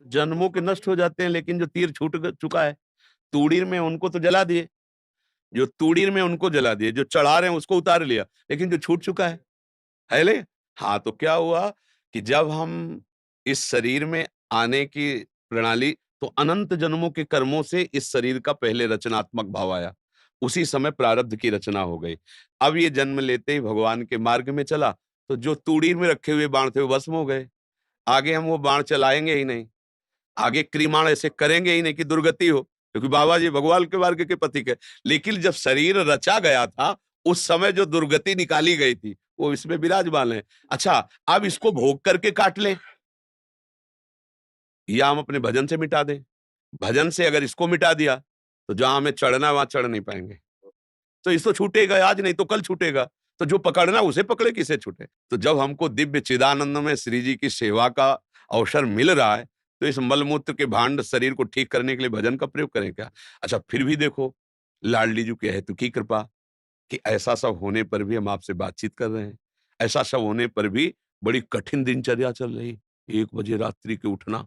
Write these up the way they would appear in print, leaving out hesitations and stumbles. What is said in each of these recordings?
जन्मों के नष्ट हो जाते हैं, लेकिन जो तीर चुका है, तूड़ीर में उनको तो जला दिए, जो तूड़ीर में उनको जला दिए, जो चढ़ा रहे हैं उसको उतार लिया, लेकिन जो छूट चुका है ले। हाँ, तो क्या हुआ कि जब हम इस शरीर में आने की प्रणाली, तो अनंत जन्मों के कर्मों से इस शरीर का पहले रचनात्मक भाव आया, उसी समय प्रारब्ध की रचना हो गई। अब ये जन्म लेते ही भगवान के मार्ग में चला, तो जो तूड़ीर में रखे हुए बाण थे वो भस्म हो गए। आगे हम वो बाण चलाएंगे ही नहीं, आगे क्रीमाण ऐसे करेंगे ही नहीं कि दुर्गति हो, क्योंकि बाबा जी भगवान के मार्ग के पथिक है। लेकिन जब शरीर रचा गया था, उस समय जो दुर्गति निकाली गई थी वो इसमें विराजमान है। अच्छा, अब इसको भोग करके काट लें या हम अपने भजन से मिटा दें। भजन से अगर इसको मिटा दिया तो जहां हमें चढ़ना है वहां चढ़ नहीं पाएंगे, तो इसको छूटेगा आज, नहीं तो कल छूटेगा। तो जो पकड़ना उसे पकड़े, किसे छूटे। तो जब हमको दिव्य चिदानंद में श्री जी की सेवा का अवसर मिल रहा है, तो इस मलमूत्र के भांड शरीर को ठीक करने के लिए भजन का प्रयोग करें क्या? अच्छा, फिर भी देखो, लाडली जी के हेतु की कृपा कि ऐसा सब होने पर भी हम आपसे बातचीत कर रहे हैं, ऐसा सब होने पर भी बड़ी कठिन दिनचर्या चल रही। 1 बजे रात्रि के उठना,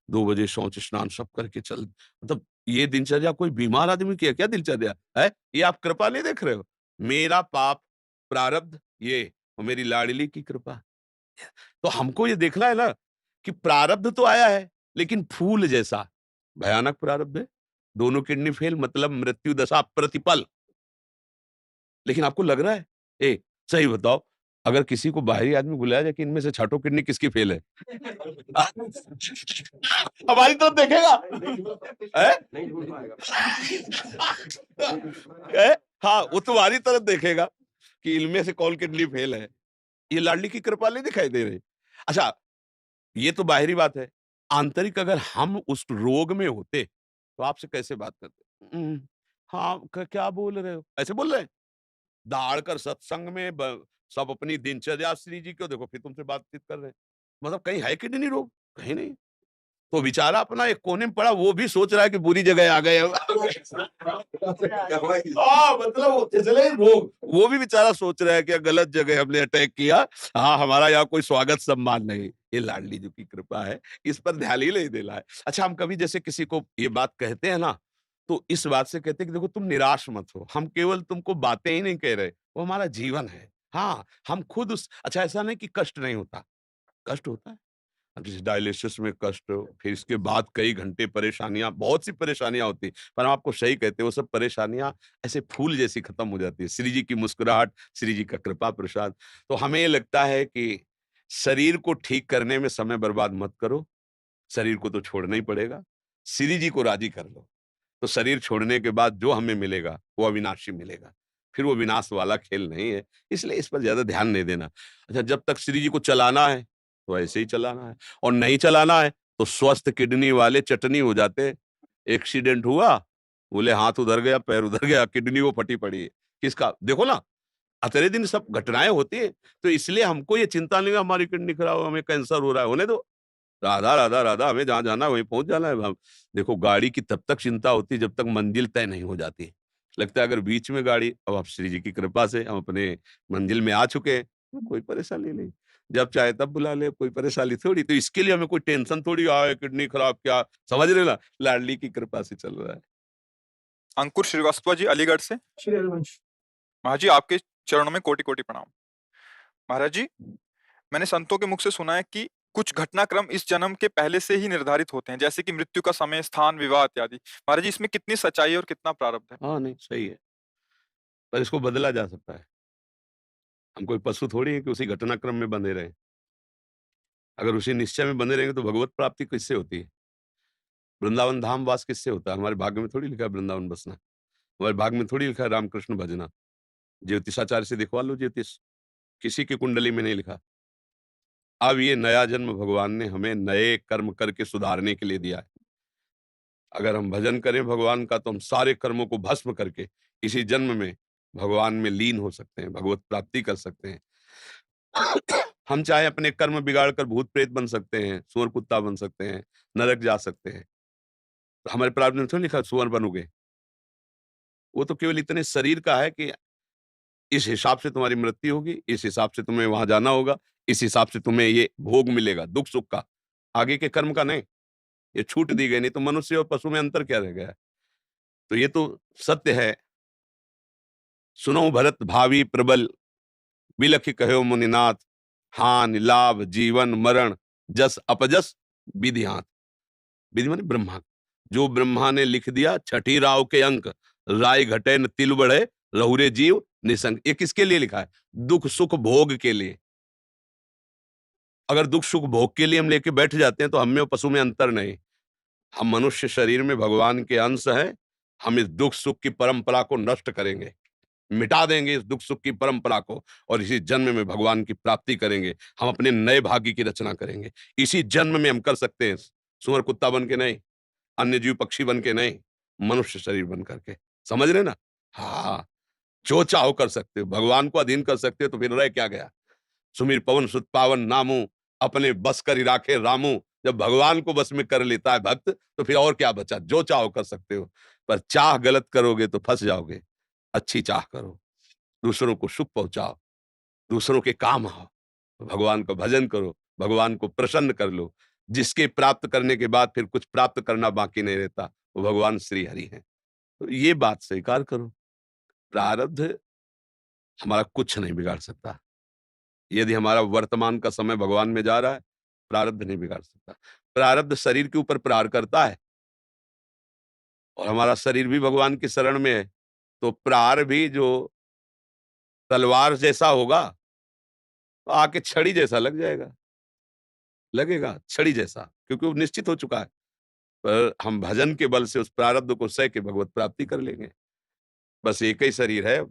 2 बजे शौच स्नान सब करके चल, मतलब ये दिनचर्या कोई बीमार आदमी की है क्या दिनचर्या है? ये आप कृपा नहीं देख रहे हो? मेरा पाप प्रारब्ध ये, और मेरी लाडली की कृपा। तो हमको ये देखना है ना कि प्रारब्ध तो आया है, लेकिन फूल जैसा भयानक प्रारब्ध है। दोनों किडनी फेल, मतलब मृत्यु दशा प्रतिपल। लेकिन आपको लग रहा है, ए सही बताओ, अगर किसी को बाहरी आदमी बुलाया जाए कि इनमें से छठों किडनी किसकी फेल है, हमारी तरफ देखेगा? है? हाँ, वो तुम्हारी तरफ देखेगा कि इनमें से कौन किडनी फेल है। ये लाडली की कृपा नहीं दिखाई दे रही। अच्छा, ये तो बाहरी बात है। आंतरिक अगर हम उस रोग में होते, तो आपसे कैसे बात करते? हाँ, क्या बोल रहे हो? ऐसे बोल रहे हैं? दहाड़ कर सत्संग में सब अपनी दिनचर्या श्री जी को देखो, फिर तुमसे बातचीत कर रहे हैं। मतलब कहीं है किडनी रोग? कहीं नहीं। तो बेचारा अपना एक कोने में पड़ा, वो भी सोच रहा है कि बुरी जगह आ गए। मतलब इसलिए रोग, वो भी बेचारा सोच रहा है कि गलत जगह हमने अटैक किया। हाँ, हमारा यहाँ कोई स्वागत सम्मान नहीं। ये लाडली जी की कृपा है, इस पर ध्यान ही नहीं देना है। अच्छा, हम कभी जैसे किसी को ये बात कहते हैं ना, तो इस बात से कहते हैं कि देखो तुम निराश मत हो, हम केवल तुमको बातें ही नहीं कह रहे, वो हमारा जीवन है। हाँ, हम खुद उस, अच्छा ऐसा नहीं कि कष्ट नहीं होता, कष्ट होता है। अब जैसे डायलिसिस में कष्ट, फिर इसके बाद कई घंटे परेशानियाँ, बहुत सी परेशानियाँ होती हैं, पर हम आपको सही कहते हैं, वो सब परेशानियाँ ऐसे फूल जैसी खत्म हो जाती है। श्री जी की मुस्कुराहट, श्री जी का कृपा प्रसाद। तो हमें ये लगता है कि शरीर को ठीक करने में समय बर्बाद मत करो, शरीर को तो छोड़ना ही पड़ेगा। श्री जी को राज़ी कर लो, तो शरीर छोड़ने के बाद जो हमें मिलेगा, वो अविनाशी मिलेगा। फिर वो विनाश वाला खेल नहीं है, इसलिए इस पर ज़्यादा ध्यान नहीं देना। अच्छा, जब तक श्री जी को चलाना है, तो ऐसे ही चलाना है, और नहीं चलाना है, तो स्वस्थ किडनी वाले चटनी हो जाते हैं। एक्सीडेंट हुआ, बोले हाथ उधर गया, पैर उधर गया, किडनी वो फटी पड़ी है। किसका? देखो ना, अतरे दिन सब घटनाएँ होती हैं, तो इसलिए हमको ये चिंता नहीं है हमारी किडनी खराब है, हमें कैंसर हो रहा है, होने दो। राधा, राधा, राधा, हमें जहाँ जाना है वहीं पहुँच जाना है। हम देखो, गाड़ी की तब तक चिंता होती है जब तक मंजिल तय नहीं हो जाती। लगता है अगर बीच में गाड़ी, अब आप श्री जी की कृपा से हम अपने मंजिल में आ चुके हैं, तो कोई परेशानी नहीं। जब चाहे तब बुला ले, कोई परेशानी थोड़ी। तो इसके लिए हमें कोई टेंशन थोड़ी आए किडनी खराब क्या, समझ रहे हो ना? लाडली की कृपा से चल रहा है। अंकुर श्रीवास्तव जी, अलीगढ़ से। श्री हरिवंश। महाराज जी, आपके चरणों में कोटि-कोटि प्रणाम। महाराज जी, मैंने संतों के मुख से सुना है कि कुछ घटनाक्रम इस जन्म के पहले से ही निर्धारित होते हैं, जैसे कि मृत्यु का समय, स्थान, विवाह इत्यादि। महाराज जी, इसमें कितनी सच्चाई है और कितना प्रारब्ध है? हाँ, नहीं सही है, पर इसको बदला जा सकता है। हम कोई पशु थोड़ी हैं कि उसी घटनाक्रम में बंधे रहें। अगर उसी निश्चय में बंधे रहेंगे तो भगवत प्राप्ति किससे होती है? वृंदावन धाम वास किससे होता है? हमारे भाग्य में थोड़ी लिखा है वृंदावन बसना। हमारे भाग्य में थोड़ी लिखा है रामकृष्ण भजना। ज्योतिषाचार्य से दिखवा लो ज्योतिष, किसी की कुंडली में नहीं लिखा। अब ये नया जन्म भगवान ने हमें नए कर्म करके सुधारने के लिए दिया है। अगर हम भजन करें भगवान का, तो हम सारे कर्मों को भस्म करके इसी जन्म में भगवान में लीन हो सकते हैं, भगवत प्राप्ति कर सकते हैं। हम चाहे अपने कर्म बिगाड़ कर भूत प्रेत बन सकते हैं, सुअर कुत्ता बन सकते हैं, नरक जा सकते हैं। तो हमारे प्रारब्ध में थोड़ी लिखा सुअर बनोगे। वो तो केवल इतने शरीर का है कि इस हिसाब से तुम्हारी मृत्यु होगी, इस हिसाब से तुम्हें वहां जाना होगा, इस हिसाब से तुम्हें ये भोग मिलेगा दुख सुख का, आगे के कर्म का नहीं। ये छूट दी गई, नहीं तो मनुष्य और पशु में अंतर क्या रह गया? तो ये तो सत्य है। सुनो भरत भावी प्रबल, बिलखि कहो मुनिनाथ, हानि लाभ जीवन मरण, जस अपजस विधि हाथ। विधि माने ब्रह्मा। जो ब्रह्मा ने लिख दिया छठी राव के अंक, राय घटे न तिल बढ़े, रहुरे जीव निसंग। ये किसके लिए लिखा है? दुख सुख भोग के लिए। अगर दुख सुख भोग के लिए हम लेके बैठ जाते हैं तो हम में और पशु में अंतर नहीं। हम मनुष्य शरीर में भगवान के अंश हैं। हम इस दुख सुख की परंपरा को नष्ट करेंगे, मिटा देंगे इस दुख सुख की परंपरा को, और इसी जन्म में भगवान की प्राप्ति करेंगे। हम अपने नए भाग्य की रचना करेंगे। इसी जन्म में हम कर सकते हैं, सुअर कुत्ता बन के नहीं, अन्य जीव पक्षी बन के नहीं, मनुष्य शरीर बन करके। समझ रहे ना? हाँ, जो चाहो कर सकते हो, भगवान को अधीन कर सकते हो, तो फिर रह क्या गया? सुमिर पवन सुत पावन नामू, अपने बस करी राखे रामू। जब भगवान को बस में कर लेता है भक्त, तो फिर और क्या बचा? जो चाहो कर सकते हो। पर चाह गलत करोगे तो फंस जाओगे। अच्छी चाह करो, दूसरों को सुख पहुंचाओ, दूसरों के काम आओ, भगवान का भजन करो, भगवान को प्रसन्न कर लो। जिसके प्राप्त करने के बाद फिर कुछ प्राप्त करना बाकी नहीं रहता, वो भगवान श्री हरि हैं। तो ये बात स्वीकार करो, प्रारब्ध हमारा कुछ नहीं बिगाड़ सकता। यदि हमारा वर्तमान का समय भगवान में जा रहा है, प्रारब्ध नहीं बिगाड़ सकता। प्रारब्ध शरीर के ऊपर प्रहार करता है, और हमारा शरीर भी भगवान की शरण में है, तो प्रहार भी जो तलवार जैसा होगा, तो आके छड़ी जैसा लग जाएगा, लगेगा छड़ी जैसा, क्योंकि वो निश्चित हो चुका है। पर हम भजन के बल से उस प्रारब्ध को सह के भगवत प्राप्ति कर लेंगे। बस एक ही शरीर है,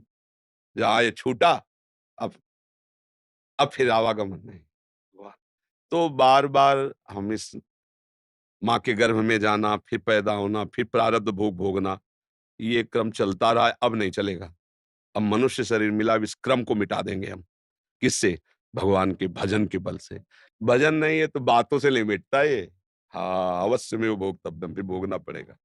जहाँ ये छूटा, अब अब फिर आवागमन नहीं। वाह! तो बार-बार हम इस माँ के गर्भ में जाना, फिर पैदा होना, फिर प्रारब्ध भोग भोगना, ये क्रम चलता रहा है, अब नहीं चलेगा। अब मनुष्य शरीर मिला, अब इस क्रम को मिटा देंगे हम। किससे? भगवान के भजन के बल से। भजन नहीं है तो बातों से नहीं मिटता ये। हाँ, अवश्य में वो भोगतव्यम, फिर भोगना पड़ेगा।